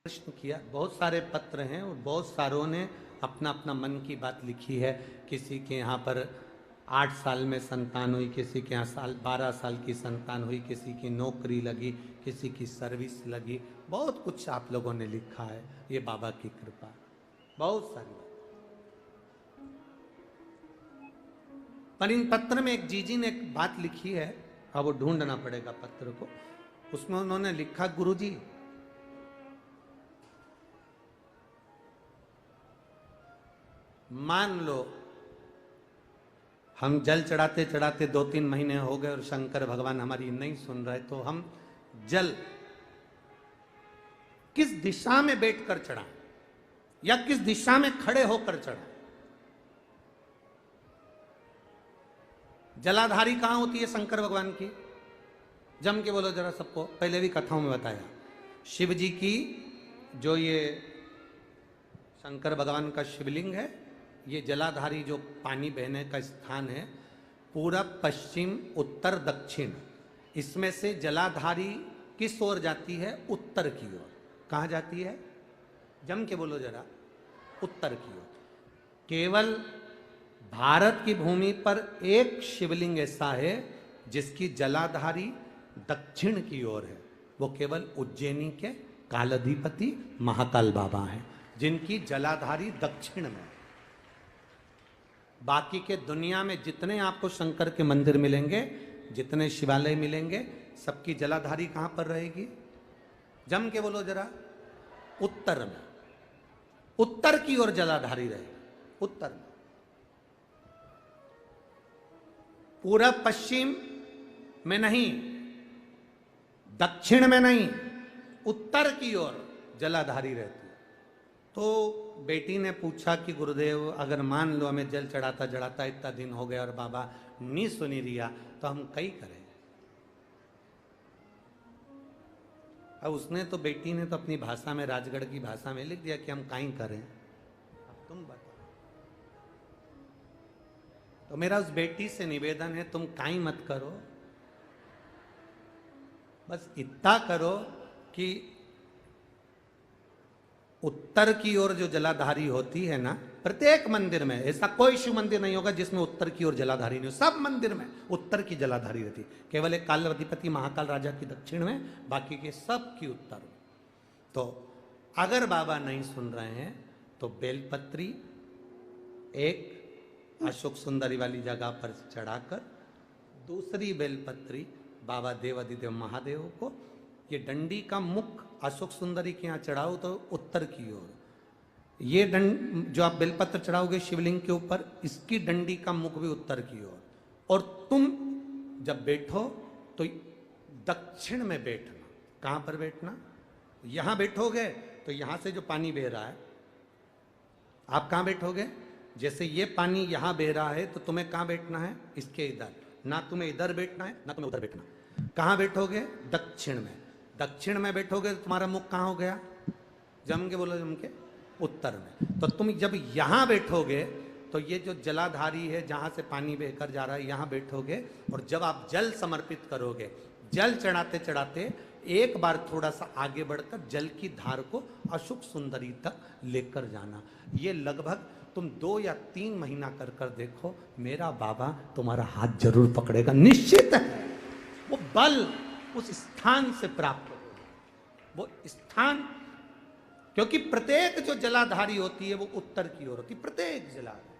प्रश्न किया। बहुत सारे पत्र हैं और बहुत सारों ने अपना अपना मन की बात लिखी है। किसी के यहाँ पर 8 साल में संतान हुई, किसी के यहाँ 12 साल की संतान हुई, किसी की नौकरी लगी, किसी की सर्विस लगी। बहुत कुछ आप लोगों ने लिखा है, ये बाबा की कृपा। बहुत सारी बात। पर इन पत्र में एक जीजी ने एक बात लिखी है, अब वो ढूंढना पड़ेगा पत्र को। उसमें उन्होंने लिखा, गुरुजी मान लो हम जल चढ़ाते चढ़ाते 2-3 महीने हो गए और शंकर भगवान हमारी नहीं सुन रहे, तो हम जल किस दिशा में बैठकर चढ़ाएं या किस दिशा में खड़े होकर चढ़ाएं? जलाधारी कहां होती है शंकर भगवान की? जम के बोलो जरा सबको, पहले भी कथाओं में बताया। शिव जी की जो ये शंकर भगवान का शिवलिंग है, ये जलाधारी जो पानी बहने का स्थान है, पूरब पश्चिम उत्तर दक्षिण, इसमें से जलाधारी किस ओर जाती है? उत्तर की ओर। कहां जाती है? जम के बोलो जरा, उत्तर की ओर। केवल भारत की भूमि पर एक शिवलिंग ऐसा है जिसकी जलाधारी दक्षिण की ओर है। वो केवल उज्जैनी के कालाधिपति महाकाल बाबा हैं, जिनकी जलाधारी दक्षिण में। बाकी के दुनिया में जितने आपको शंकर के मंदिर मिलेंगे, जितने शिवालय मिलेंगे, सबकी जलाधारी कहां पर रहेगी? जम के बोलो जरा, उत्तर में। उत्तर की ओर जलाधारी रहेगी, उत्तर में। पूरब पश्चिम में नहीं, दक्षिण में नहीं, उत्तर की ओर जलाधारी रहती है। तो बेटी ने पूछा कि गुरुदेव, अगर मान लो हमें जल चढ़ाता चढ़ाता इतना दिन हो गया और बाबा नहीं सुनी रिया, तो हम कई करें? अब उसने तो, बेटी ने तो अपनी भाषा में, राजगढ़ की भाषा में लिख दिया कि हम कहीं करें। अब तुम बताओ। तो मेरा उस बेटी से निवेदन है, तुम कहीं मत करो, बस इतना करो कि उत्तर की ओर जो जलाधारी होती है ना, प्रत्येक मंदिर में, ऐसा कोई शिव मंदिर नहीं होगा जिसमें उत्तर की ओर जलाधारी नहीं हो। सब मंदिर में उत्तर की जलाधारी रहती। केवल एक कालाधिपति महाकाल राजा की दक्षिण में, बाकी के सब की उत्तर में। तो अगर बाबा नहीं सुन रहे हैं तो बेलपत्री एक अशोक सुंदरी वाली जगह पर चढ़ाकर, दूसरी बेलपत्री बाबा देवादिदेव महादेव को, ये डंडी का मुख अशोक सुंदरी के यहाँ चढ़ाओ तो उत्तर की ओर। ये दंड जो आप बेलपत्र चढ़ाओगे शिवलिंग के ऊपर, इसकी डंडी का मुख भी उत्तर की ओर। और तुम जब बैठो तो दक्षिण में बैठना। कहां पर बैठना? यहां बैठोगे तो यहां से जो पानी बह रहा है, आप कहां बैठोगे? जैसे ये पानी यहां बह रहा है तो तुम्हें कहां बैठना है? इसके इधर। ना तुम्हें इधर बैठना है ना तुम्हें उधर बैठना। कहां बैठोगे? दक्षिण में। दक्षिण में बैठोगे तो तुम्हारा मुख कहां हो गया? जम के बोलो, जम के, उत्तर में। तो तुम जब यहां बैठोगे तो ये जो जलाधारी है, जहां से पानी बहकर जा रहा है, यहां बैठोगे। और जब आप जल समर्पित करोगे, जल चढ़ाते चढ़ाते एक बार थोड़ा सा आगे बढ़कर जल की धार को अशोक सुंदरी तक लेकर जाना। ये लगभग तुम 2 या 3 महीना कर कर देखो, मेरा बाबा तुम्हारा हाथ जरूर पकड़ेगा, निश्चित है। वो बल उस स्थान से प्राप्त हो, वो स्थान, क्योंकि प्रत्येक जो जलाधारी होती है वो उत्तर की ओर होती है, प्रत्येक जलाधारी।